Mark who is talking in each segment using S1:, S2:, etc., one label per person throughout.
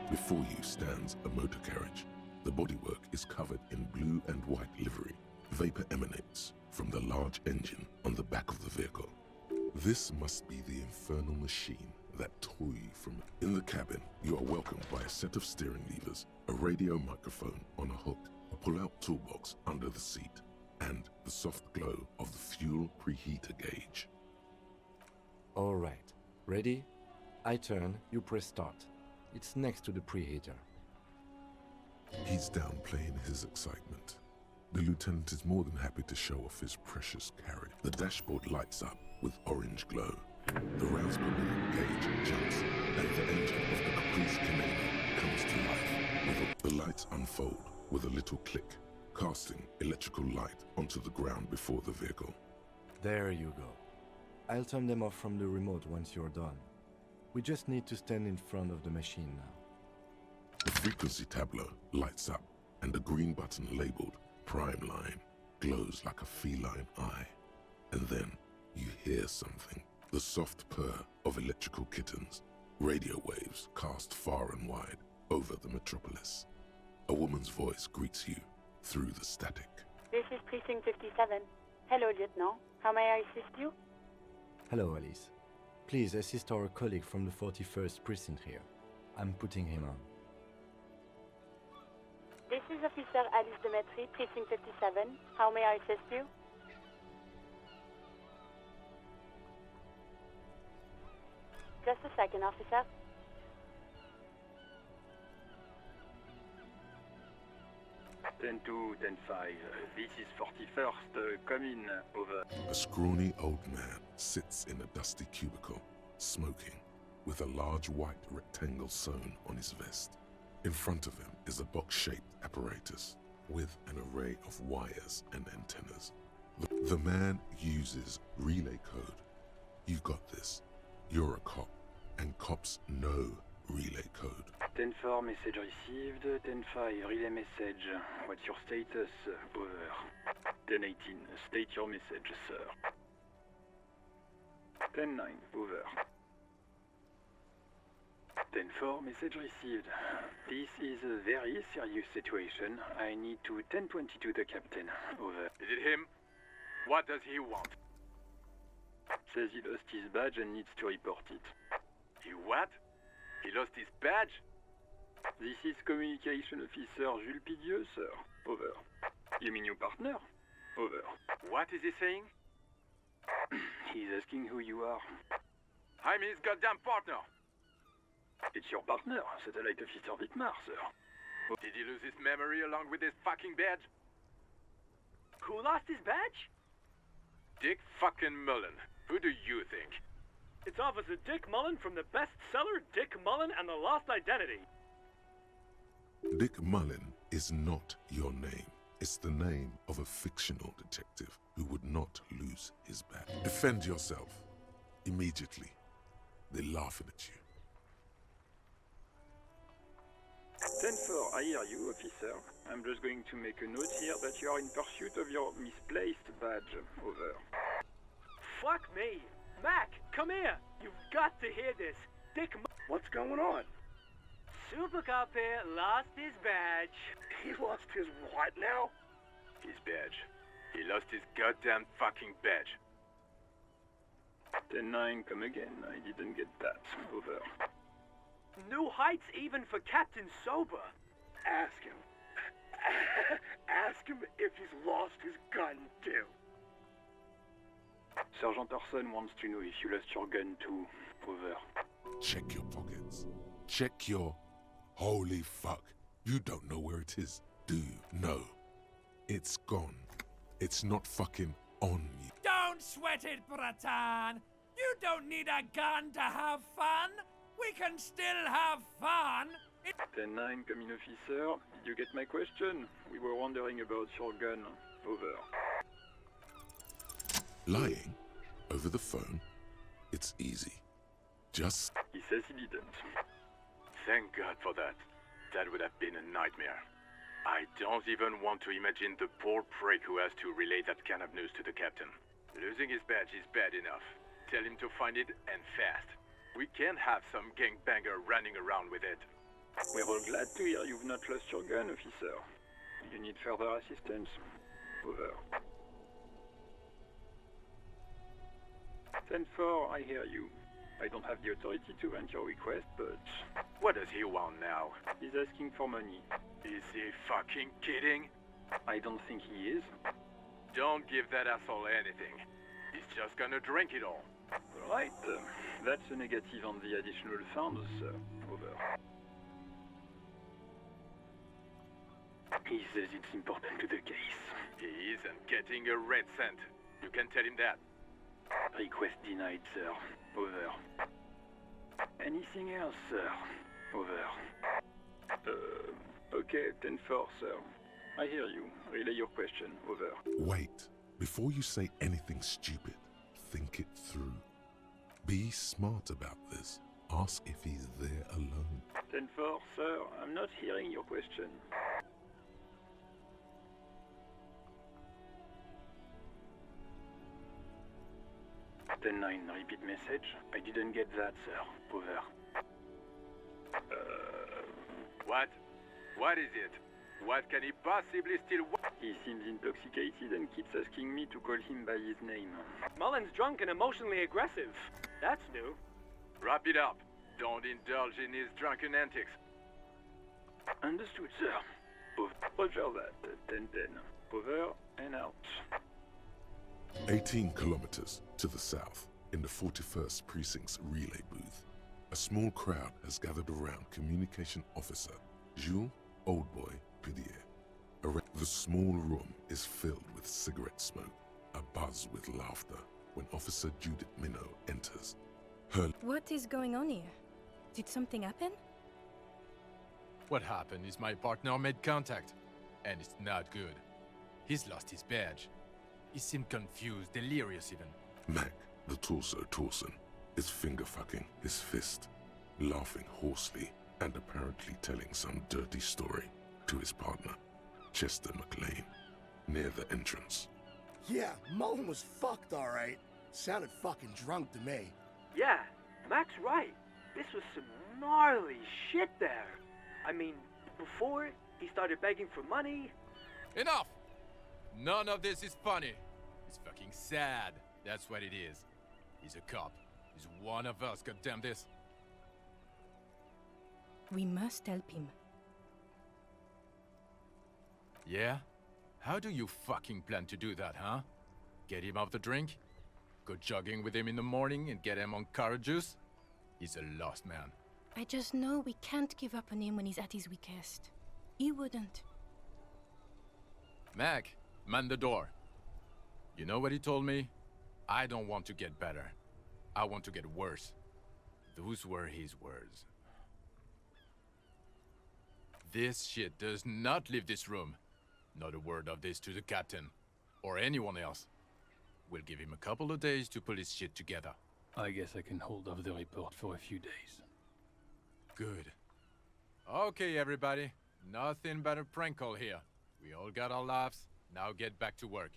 S1: Before you stands a motor carriage. The bodywork is covered in blue and white livery. Vapor emanates from the large engine on the back of the vehicle. This must be the infernal machine that tore you from it. In the cabin, you are welcomed by a set of steering levers, a radio microphone on a hook, a pull-out toolbox under the seat, and the soft glow of the fuel preheater gauge.
S2: All right. Ready? I turn, you press start. It's next to the preheater.
S1: He's downplaying his excitement. The lieutenant is more than happy to show off his precious carriage. The dashboard lights up with orange glow. The rounds per minute gauge jumps, and the engine of the Caprice Canadian comes to life. The lights unfold with a little click, casting electrical light onto the ground before the vehicle.
S2: There you go. I'll turn them off from the remote once you're done. We just need to stand in front of the machine now.
S1: The frequency tableau lights up, and the green button labeled Prime Line glows like a feline eye. And then you hear something. The soft purr of electrical kittens. Radio waves cast far and wide over the metropolis. A woman's voice greets you through the static.
S3: This is Precinct 57. Hello, Lieutenant. How may I assist you?
S2: Hello, Alice. Please assist our colleague from the 41st Precinct here. I'm putting him on.
S3: This is Officer Alice Demetri, Precinct 57. How may I assist you? Just a second, officer.
S4: Ten 2, 10-5. This is 41st. Come in. Over.
S1: A scrawny old man sits in a dusty cubicle, smoking, with a large white rectangle sewn on his vest. In front of him is a box-shaped apparatus with an array of wires and antennas. The man uses relay code. You got this. You're a cop, and cops know relay code.
S4: 10-4, message received. 10-5, relay message. What's your status? Over. 10-18, state your message, sir. 10-9, over. 10-4, message received. This is a very serious situation. I need to 10-22 the captain. Over.
S5: Is it him? What does he want?
S4: Says he lost his badge and needs to report it.
S5: He what? He lost his badge?
S4: This is Communication Officer Jules Pidieux, sir. Over. You mean your partner? Over.
S5: What is he saying?
S4: He's asking who you are.
S5: I'm his goddamn partner.
S4: It's your partner, Satellite Officer Wittmar, sir.
S5: Did he lose his memory along with his fucking badge?
S6: Who lost his badge?
S5: Dick fucking Mullen. Who do you think?
S6: It's Officer Dick Mullen from the bestseller Dick Mullen and the Lost Identity.
S1: Dick Mullen is not your name. It's the name of a fictional detective who would not lose his badge. Defend yourself. Immediately. They're laughing at you.
S4: 10-4, I hear you, officer. I'm just going to make a note here that you are in pursuit of your misplaced badge. Over.
S6: Fuck me. Mac, come here. You've got to hear this. Dick
S7: What's going on?
S6: Super Cop here lost his badge.
S7: He lost his what now?
S5: His badge. He lost his goddamn fucking badge.
S4: 10-9, come again. I didn't get that. Over.
S6: New heights even for Captain Sober.
S7: Ask him. Ask him if he's lost his gun too.
S4: Sergeant Orson wants to know if you lost your gun too. Over.
S1: Check your pockets. Check your... Holy fuck. You don't know where it is, do you? No. It's gone. It's not fucking on you.
S8: Don't sweat it, Bratan. You don't need a gun to have fun. We can still have fun.
S4: 10-9, coming officer. Did you get my question? We were wondering about your gun. Over.
S1: Lying over the phone? It's easy. Just...
S4: He says he didn't.
S5: Thank God for that. That would have been a nightmare. I don't even want to imagine the poor prick who has to relay that kind of news to the captain. Losing his badge is bad enough. Tell him to find it, and fast. We can't have some gangbanger running around with it.
S4: We're all glad to hear you've not lost your gun, officer. You need further assistance? Over. 10-4, I hear you. I don't have the authority to grant your request, but...
S5: What does he want now?
S4: He's asking for money.
S5: Is he fucking kidding?
S4: I don't think he is.
S5: Don't give that asshole anything. He's just gonna drink it all.
S4: Alright, that's a negative on the additional funds, sir. Over. He says it's important to the case.
S5: He isn't getting a red cent. You can tell him that.
S4: Request denied, sir. Over. Anything else, sir? Over. Okay, 10-4, sir. I hear you. Relay your question. Over.
S1: Wait. Before you say anything stupid, think it through. Be smart about this. Ask if he's there alone.
S4: 10-4, sir. I'm not hearing your question. 10-9, repeat message. I didn't get that, sir. Over.
S5: What? What is it? What can he possibly still want?
S4: He seems intoxicated and keeps asking me to call him by his name.
S6: Mullen's drunk and emotionally aggressive. That's new.
S5: Wrap it up. Don't indulge in his drunken antics.
S4: Understood, sir. Roger that. 10-10. Over and out.
S1: 18 kilometers to the south, in the 41st Precinct's relay booth, a small crowd has gathered around Communication Officer Jules Oldboy Pidier. The small room is filled with cigarette smoke, a buzz with laughter when Officer Judith Minot enters.
S9: What is going on here? Did something happen?
S10: What happened is my partner made contact, and it's not good. He's lost his badge. He seemed confused, delirious even.
S1: Mac, the torso Torsen, is finger-fucking his fist, laughing hoarsely and apparently telling some dirty story to his partner, Chester McLean, near the entrance.
S7: Yeah, Mullen was fucked, alright. Sounded fucking drunk to me.
S6: Yeah, Mac's right. This was some gnarly shit there. I mean, before he started begging for money.
S10: Enough! None of this is funny. It's fucking sad. That's what it is. He's a cop. He's one of us, goddamn this.
S9: We must help him.
S10: Yeah? How do you fucking plan to do that, huh? Get him off the drink? Go jogging with him in the morning and get him on carrot juice? He's a lost man.
S9: I just know we can't give up on him when he's at his weakest. He wouldn't.
S10: Mac, man the door. You know what he told me? I don't want to get better. I want to get worse. Those were his words. This shit does not leave this room. Not a word of this to the captain, or anyone else. We'll give him a couple of days to pull his shit together.
S4: I guess I can hold off the report for a few days.
S10: Good. Okay, everybody. Nothing but a prank call here. We all got our laughs. Now get back to work.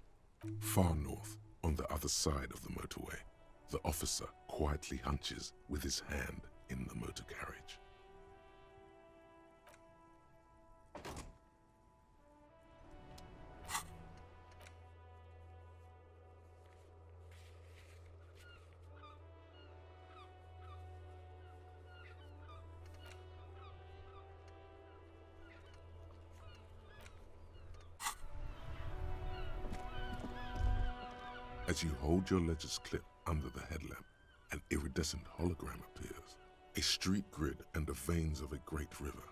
S1: Far north, on the other side of the motorway, the officer quietly hunches with his hand in the motor carriage. As you hold your ledger's clip under the headlamp, an iridescent hologram appears. A street grid and the veins of a great river.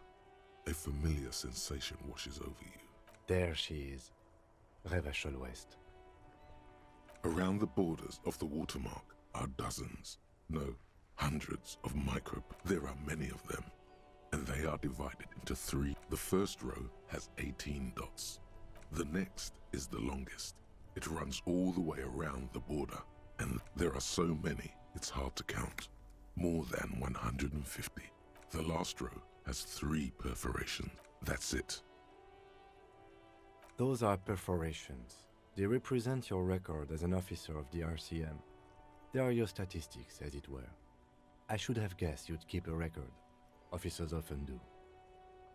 S1: A familiar sensation washes over you.
S2: There she is. Revachol West.
S1: Around the borders of the watermark are dozens, no, hundreds of micro... There are many of them, and they are divided into three. The first row has 18 dots. The next is the longest. It runs all the way around the border, and there are so many, it's hard to count. More than 150. The last row has 3 perforations. That's it.
S2: Those are perforations. They represent your record as an officer of the RCM. They are your statistics, as it were. I should have guessed you'd keep a record. Officers often do.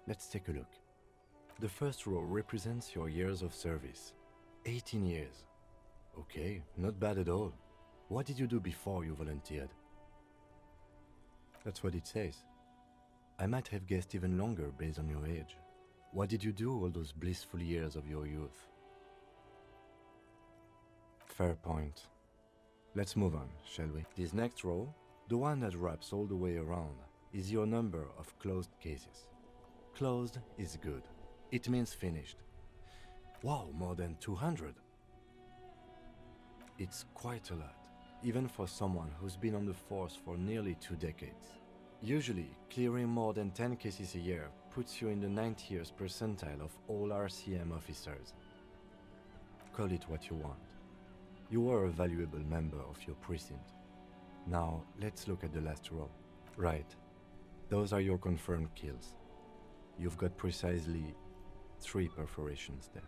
S2: Let's take a look. The first row represents your years of service. 18 years. Okay, not bad at all. What did you do before you volunteered? That's what it says. I might have guessed even longer based on your age. What did you do all those blissful years of your youth? Fair point. Let's move on, shall we? This next row, the one that wraps all the way around, is your number of closed cases. Closed is good. It means finished. Wow, more than 200. It's quite a lot, even for someone who's been on the force for nearly 2 decades. Usually, clearing more than 10 cases a year puts you in the 90th percentile of all RCM officers. Call it what you want. You are a valuable member of your precinct. Now, let's look at the last row. Right. Those are your confirmed kills. You've got precisely 3 perforations there.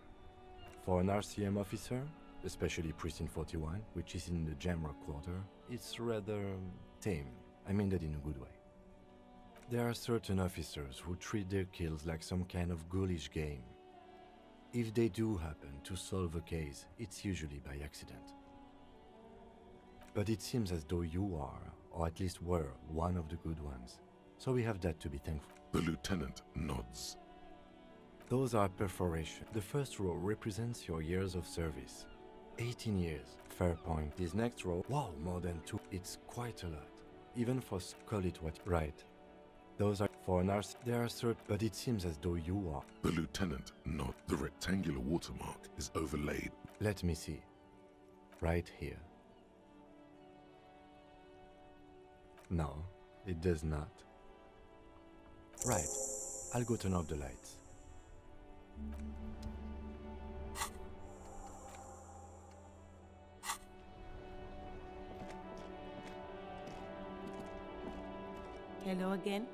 S2: For an RCM officer, especially Precinct 41, which is in the Jamrock quarter, it's rather tame. I mean that in a good way. There are certain officers who treat their kills like some kind of ghoulish game. If they do happen to solve a case, it's usually by accident. But it seems as though you are, or at least were, one of the good ones. So we have that to be thankful.
S1: The lieutenant nods.
S2: Those are perforations. The first row represents your years of service. 18 years. Fair point. This next row, wow, more than 2. It's quite a lot. Even for call it what. Right. Those are for an arse. There are certain, but it seems as though you are.
S1: The lieutenant nods. The rectangular watermark is overlaid.
S2: Let me see. Right here. No, it does not. Right. I'll go turn off the lights.
S11: Hello again.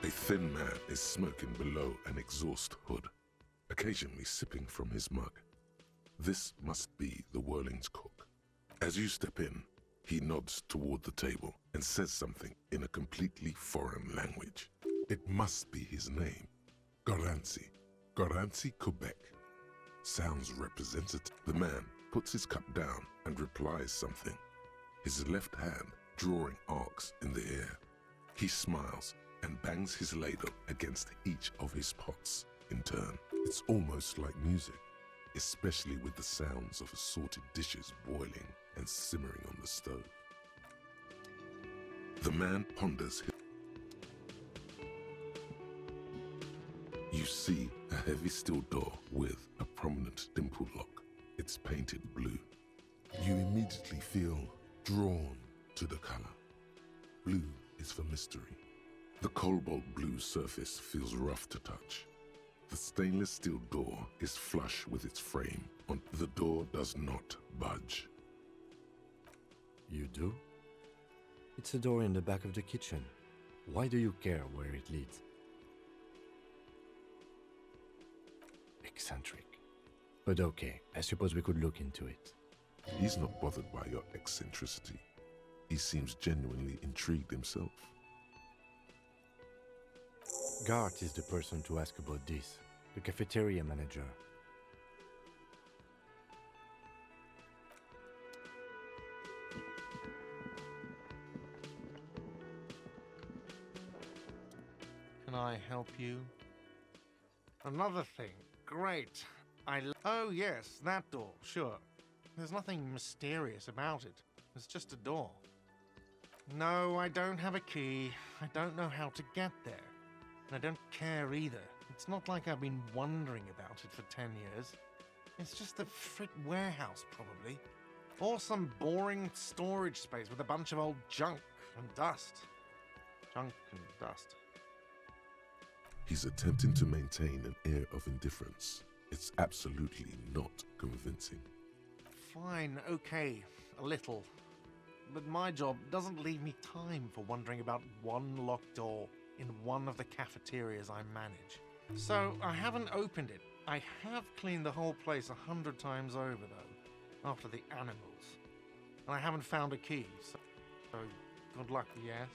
S1: A thin man is smoking below an exhaust hood, occasionally sipping from his mug. This must be the Whirling's cook. As you step in, he nods toward the table and says something in a completely foreign language. It must be his name. Garancy, Quebec. Sounds representative. The man puts his cup down and replies something, his left hand drawing arcs in the air. He smiles and bangs his ladle against each of his pots in turn. It's almost like music, especially with the sounds of assorted dishes boiling and simmering on the stove. The man ponders. You see a heavy steel door with a prominent dimple lock. It's painted blue. You immediately feel drawn to the color. Blue is for mystery. The cobalt blue surface feels rough to touch. The stainless steel door is flush with its frame. The door does not budge.
S2: You do? It's a door in the back of the kitchen. Why do you care where it leads? Eccentric. But okay, I suppose we could look into it.
S1: He's not bothered by your eccentricity. He seems genuinely intrigued himself.
S2: Gart is the person to ask about this, the cafeteria manager.
S12: Can I help you? Another thing. Great. Oh yes, that door, sure. There's nothing mysterious about it. It's just a door. No, I don't have a key. I don't know how to get there. And I don't care either. It's not like I've been wondering about it for 10 years. It's just a frick warehouse, probably. Or some boring storage space with a bunch of old junk and dust. Junk and dust.
S1: He's attempting to maintain an air of indifference. It's absolutely not convincing.
S12: Fine, okay, a little. But my job doesn't leave me time for wondering about one locked door in one of the cafeterias I manage. So I haven't opened it. I have cleaned the whole place 100 times over, though, after the animals. And I haven't found a key, so good luck, yes?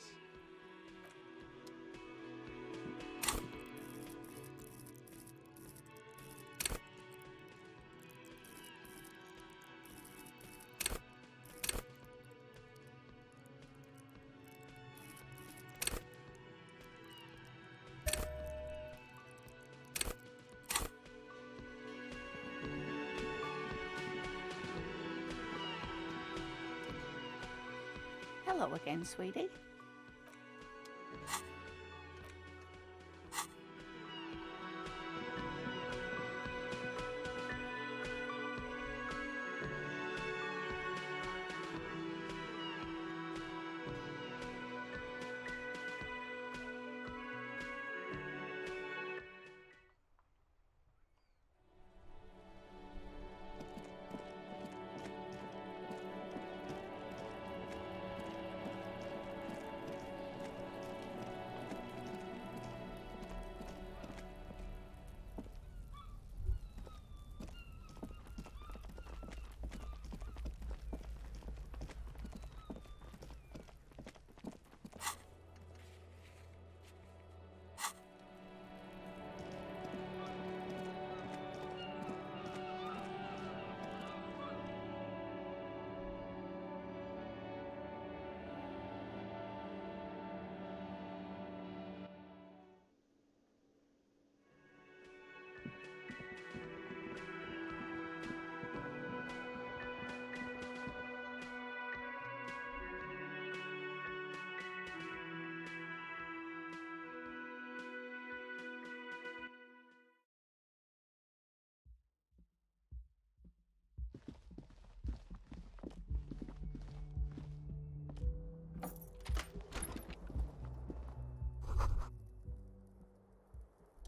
S13: Hello again, sweetie.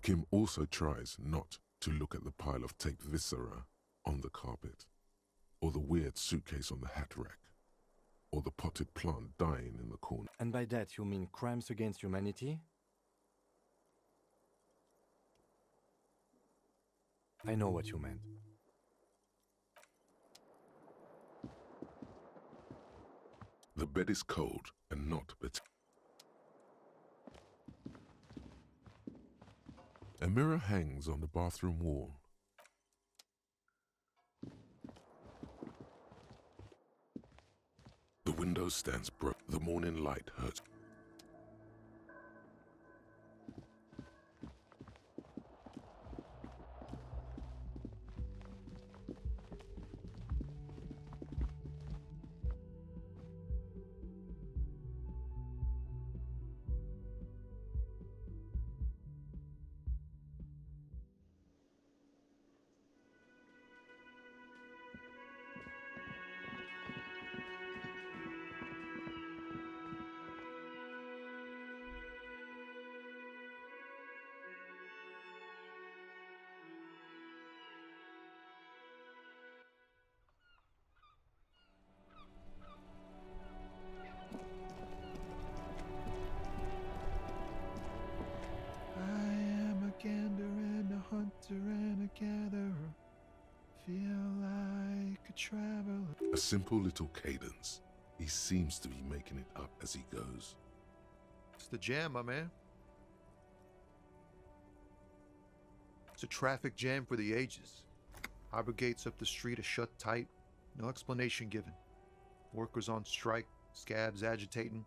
S1: Kim also tries not to look at the pile of taped viscera on the carpet, or the weird suitcase on the hat rack, or the potted plant dying in the corner.
S2: And by that you mean crimes against humanity? I know what you meant.
S1: The bed is cold and not but. A mirror hangs on the bathroom wall. The window stands broke. The morning light hurts.
S14: And a gatherer, feel like a traveler.
S1: A simple little cadence. He seems to be making it up as he goes.
S14: It's the jam, my man. It's a traffic jam for the ages. Harbor gates up the street are shut tight, no explanation given. Workers on strike, scabs agitating,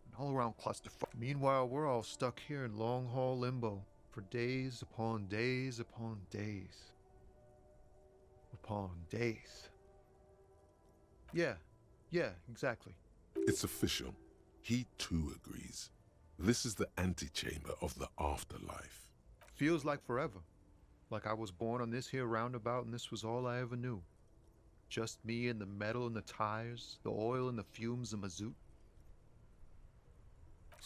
S14: an all-around clusterfuck. Meanwhile, we're all stuck here in long-haul limbo for days upon days upon days. Upon days. Yeah, exactly.
S1: It's official. He too agrees. This is the antechamber of the afterlife.
S14: Feels like forever. Like I was born on this here roundabout and this was all I ever knew. Just me and the metal and the tires, the oil and the fumes of mazout.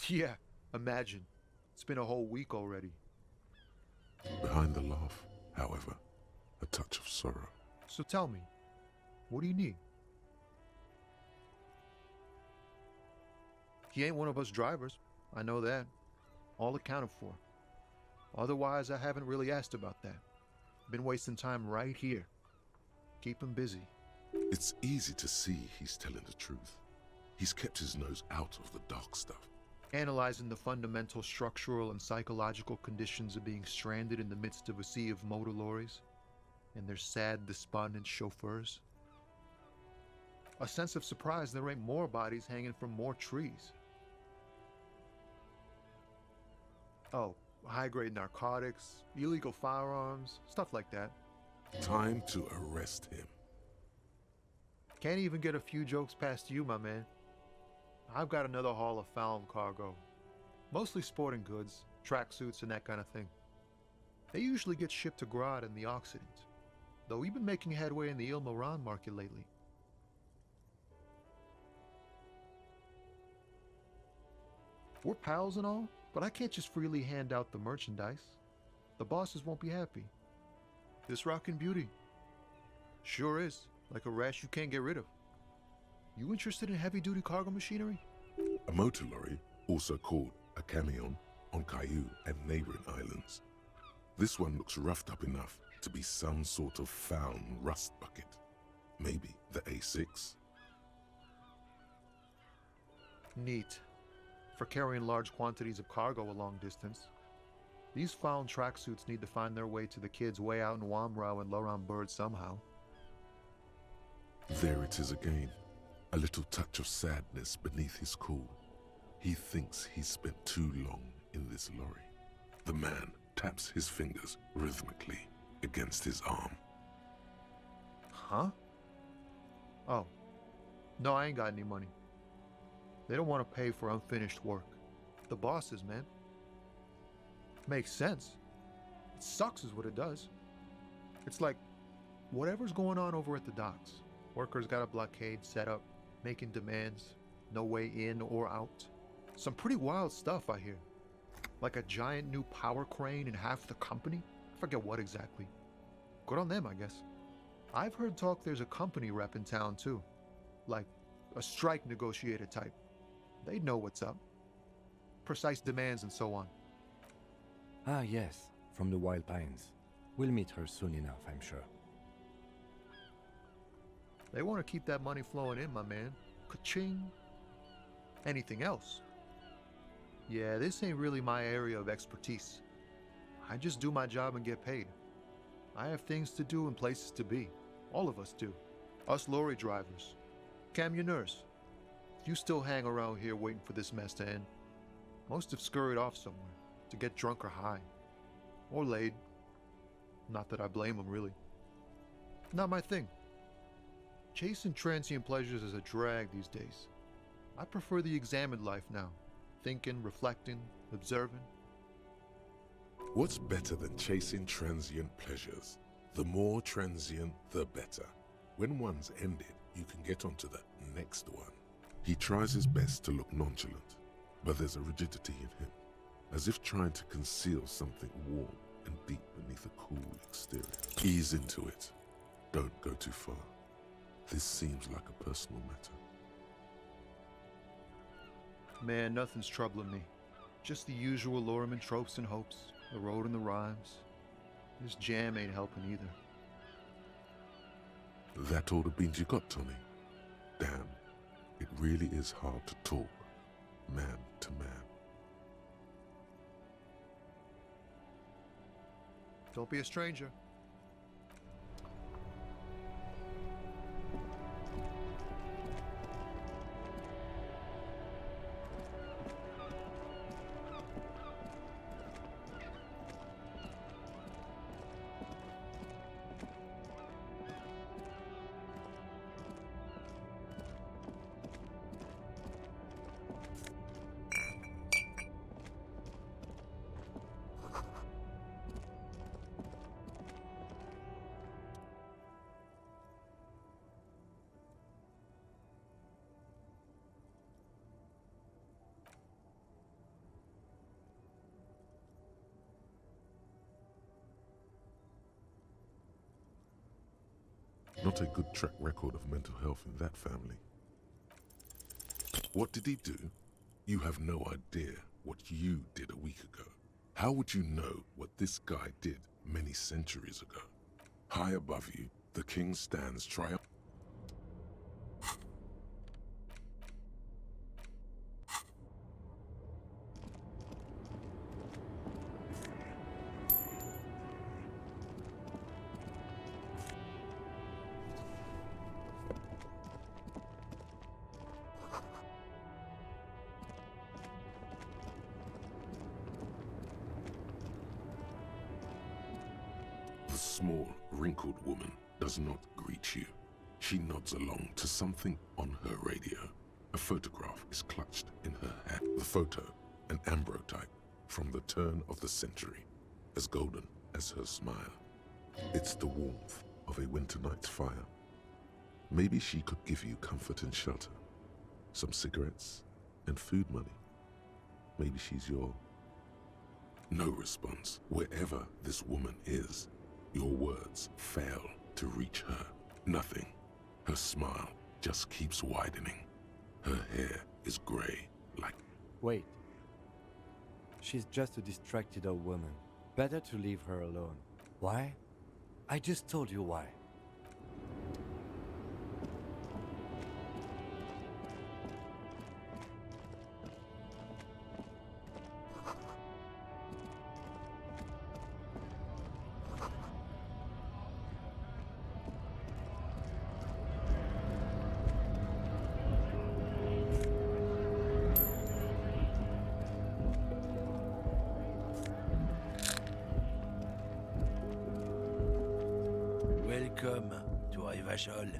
S14: Yeah, imagine. It's been a whole week already.
S1: Behind the laugh, however, a touch of sorrow.
S14: So tell me, what do you need? He ain't one of us drivers. I know that. All accounted for. Otherwise, I haven't really asked about that. Been wasting time right here. Keep him busy.
S1: It's easy to see he's telling the truth. He's kept his nose out of the dark stuff.
S14: Analyzing the fundamental structural and psychological conditions of being stranded in the midst of a sea of motor lorries and their sad, despondent chauffeurs. A sense of surprise there ain't more bodies hanging from more trees. Oh, high-grade narcotics, illegal firearms, stuff like that.
S1: Time to arrest him.
S14: Can't even get a few jokes past you, my man. I've got another haul of found cargo. Mostly sporting goods, tracksuits, and that kind of thing. They usually get shipped to Grad in the Occident, though we've been making headway in the Il-Moran market lately. We're pals and all, but I can't just freely hand out the merchandise. The bosses won't be happy. This rockin' beauty. Sure is, like a rash you can't get rid of. You interested in heavy-duty cargo machinery?
S1: A motor lorry, also called a camion, on Caillou and neighboring islands. This one looks roughed up enough to be some sort of found rust bucket. Maybe the A6?
S14: Neat. For carrying large quantities of cargo a long distance. These found tracksuits need to find their way to the kids way out in Wamrau and Laurent Bird somehow.
S1: There it is again. A little touch of sadness beneath his cool. He thinks he's spent too long in this lorry. The man taps his fingers rhythmically against his arm.
S14: Huh? Oh. No, I ain't got any money. They don't want to pay for unfinished work. The bosses, man. Makes sense. It sucks is what it does. It's like, whatever's going on over at the docks. Workers got a blockade set up, making demands, no way in or out. Some pretty wild stuff, I hear. Like a giant new power crane in half the company? I forget what exactly. Good on them, I guess. I've heard talk there's a company rep in town, too. Like, a strike negotiator type. They'd know what's up. Precise demands and so on.
S2: Ah, yes, from the Wild Pines. We'll meet her soon enough, I'm sure.
S14: They want to keep that money flowing in, my man. Ka-ching. Anything else? Yeah, this ain't really my area of expertise. I just do my job and get paid. I have things to do and places to be. All of us do. Us lorry drivers. Camionneurs. You still hang around here waiting for this mess to end. Most have scurried off somewhere to get drunk or high. Or laid. Not that I blame them, really. Not my thing. Chasing transient pleasures is a drag these days. I prefer the examined life now. Thinking, reflecting, observing.
S1: What's better than chasing transient pleasures? The more transient, the better. When one's ended, you can get onto the next one. He tries his best to look nonchalant, but there's a rigidity in him, as if trying to conceal something warm and deep beneath a cool exterior. Ease into it. Don't go too far. This seems like a personal matter.
S14: Man, nothing's troubling me. Just the usual Lorriman tropes and hopes, the road and the rhymes. This jam ain't helping either.
S1: That all the beans you got, Tommy? Damn, it really is hard to talk, man to man.
S14: Don't be a stranger.
S1: Not a good track record of mental health in that family. What did he do? You have no idea what you did a week ago. How would you know what this guy did many centuries ago? High above you, the king stands triumphant. The small, wrinkled woman does not greet you. She nods along to something on her radio. A photograph is clutched in her hand. The photo, an ambrotype from the turn of the century, as golden as her smile. It's the warmth of a winter night's fire. Maybe she could give you comfort and shelter, some cigarettes and food money. Maybe she's your... No response. Wherever this woman is, your words fail to reach her. Nothing. Her smile just keeps widening. Her hair is gray, like...
S2: Wait. She's just a distracted old woman. Better to leave her alone. Why? I just told you why.
S8: Welcome to Revachol.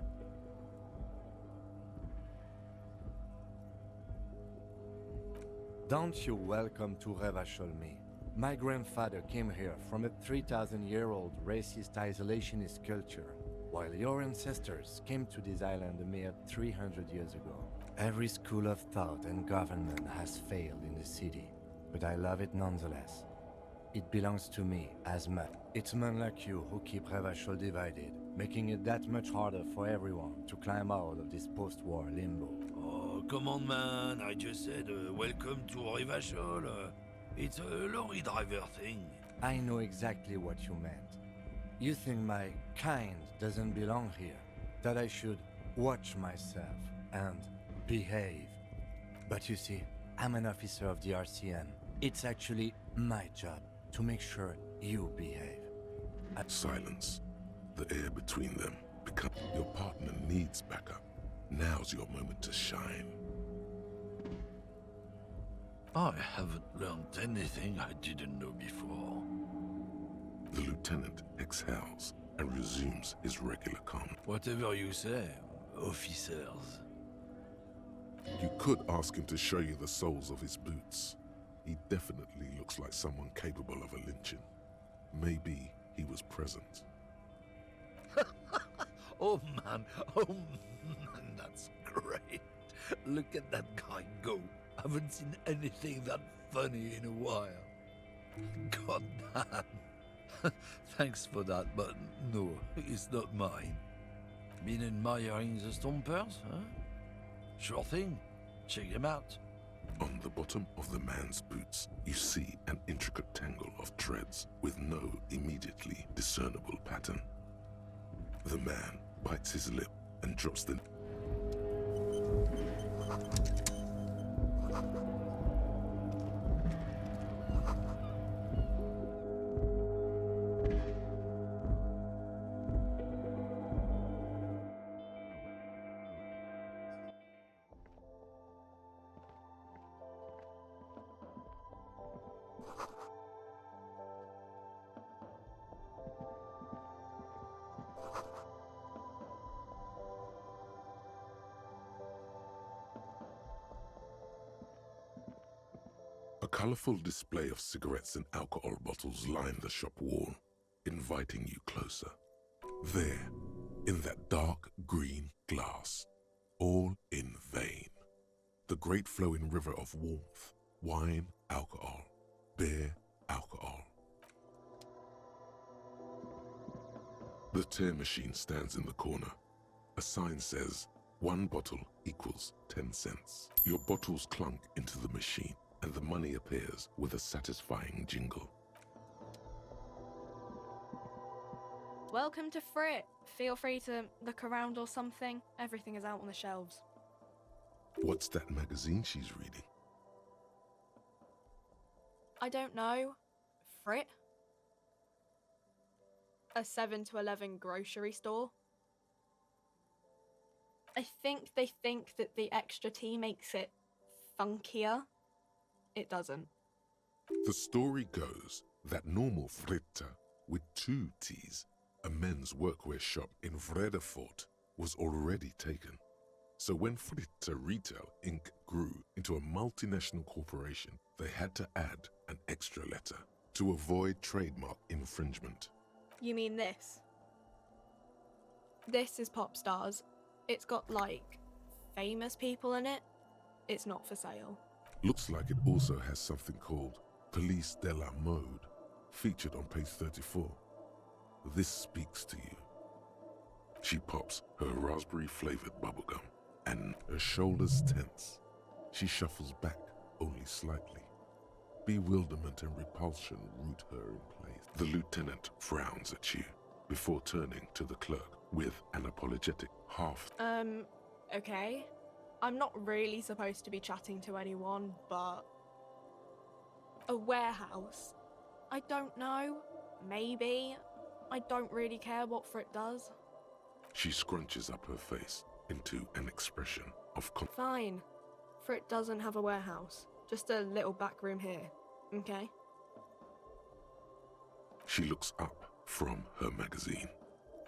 S2: Don't you welcome to Revachol me. My grandfather came here from a 3,000-year-old racist isolationist culture, while your ancestors came to this island a mere 300 years ago. Every school of thought and government has failed in the city, but I love it nonetheless. It belongs to me as much. It's men like you who keep Revachol divided, making it that much harder for everyone to climb out of this post-war limbo.
S8: Oh, come on, man. I just said welcome to Revachol. It's a lorry driver thing.
S2: I know exactly what you meant. You think my kind doesn't belong here, that I should watch myself and behave. But you see, I'm an officer of the RCM. It's actually my job to make sure you behave.
S1: Silence. The air between them becomes... Your partner needs backup. Now's your moment to shine.
S8: I haven't learned anything I didn't know before.
S1: The lieutenant exhales and resumes his regular calm.
S8: Whatever you say, officers.
S1: You could ask him to show you the soles of his boots. He definitely looks like someone capable of a lynching. Maybe he was present.
S8: Oh man, that's great. Look at that guy go. I haven't seen anything that funny in a while. God damn. Thanks for that, but no, it's not mine. Been admiring the Stompers, huh? Sure thing. Check them out.
S1: On the bottom of the man's boots, you see an intricate tangle of treads with no immediately discernible pattern. The man bites his lip and drops the... A colorful display of cigarettes and alcohol bottles line the shop wall, inviting you closer. There, in that dark green glass, all in vain. The great flowing river of warmth, wine, alcohol, beer, alcohol. The tear machine stands in the corner. A sign says, 1 bottle equals 10 cents. Your bottles clunk into the machine, and the money appears with a satisfying jingle.
S15: Welcome to Frit. Feel free to look around or something. Everything is out on the shelves.
S1: What's that magazine she's reading?
S15: I don't know. Frit? A 7 to 11 grocery store? I think they think that the extra T makes it funkier. It doesn't.
S1: The story goes that normal Fritta, with 2 T's, a men's workwear shop in Vredefort, was already taken. So when Fritta Retail Inc. grew into a multinational corporation, they had to add an extra letter to avoid trademark infringement.
S15: You mean this? This is Pop Stars. It's got, like, famous people in it. It's not for sale.
S1: Looks like it also has something called Police de la Mode, featured on page 34. This speaks to you. She pops her raspberry-flavored bubblegum, and her shoulders tense. She shuffles back only slightly. Bewilderment and repulsion root her in place. The lieutenant frowns at you before turning to the clerk with an apologetic half.
S15: Okay. I'm not really supposed to be chatting to anyone, but... A warehouse? I don't know. Maybe. I don't really care what Frit does.
S1: She scrunches up her face into an expression of
S15: Fine. Frit doesn't have a warehouse. Just a little back room here. Okay?
S1: She looks up from her magazine.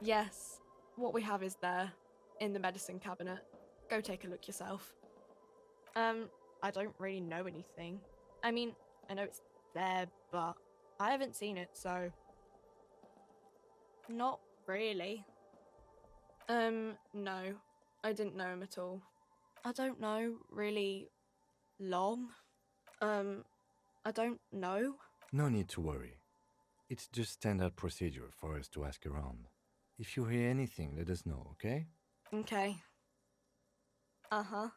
S15: Yes. What we have is there. In the medicine cabinet. Go take a look yourself. I don't really know anything. I mean, I know it's there, but I haven't seen it, so... Not really. No. I didn't know him at all. I don't know, really... long? I don't know.
S2: No need to worry. It's just standard procedure for us to ask around. If you hear anything, let us know, okay?
S15: Okay. Uh-huh.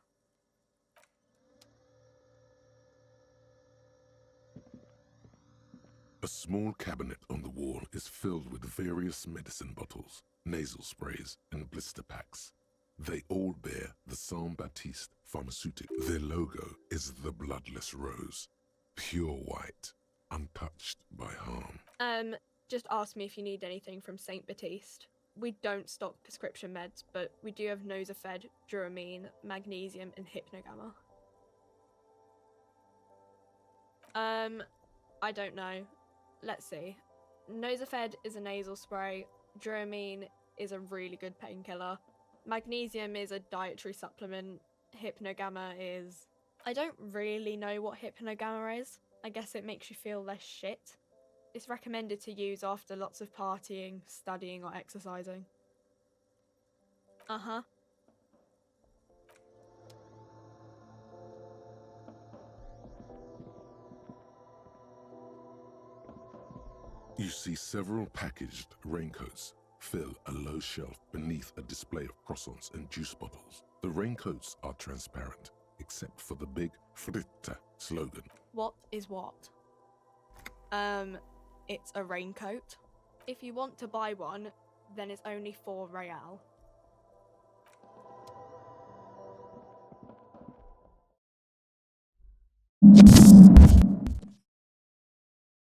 S1: A small cabinet on the wall is filled with various medicine bottles, nasal sprays, and blister packs. They all bear the Saint-Baptiste pharmaceutical. Their logo is the bloodless rose, pure white, untouched by harm.
S15: Just ask me if you need anything from Saint Baptiste. We don't stock prescription meds, but we do have Nosafed, Duramine, Magnesium, and Hypnogamma. I don't know. Let's see. Nosafed is a nasal spray, Duramine is a really good painkiller, Magnesium is a dietary supplement, Hypnogamma is... I don't really know what Hypnogamma is. I guess it makes you feel less shit. It's recommended to use after lots of partying, studying, or exercising. Uh-huh.
S1: You see several packaged raincoats fill a low shelf beneath a display of croissants and juice bottles. The raincoats are transparent, except for the big Fritta slogan.
S15: What is what? It's a raincoat. If you want to buy one, then it's only 4 real.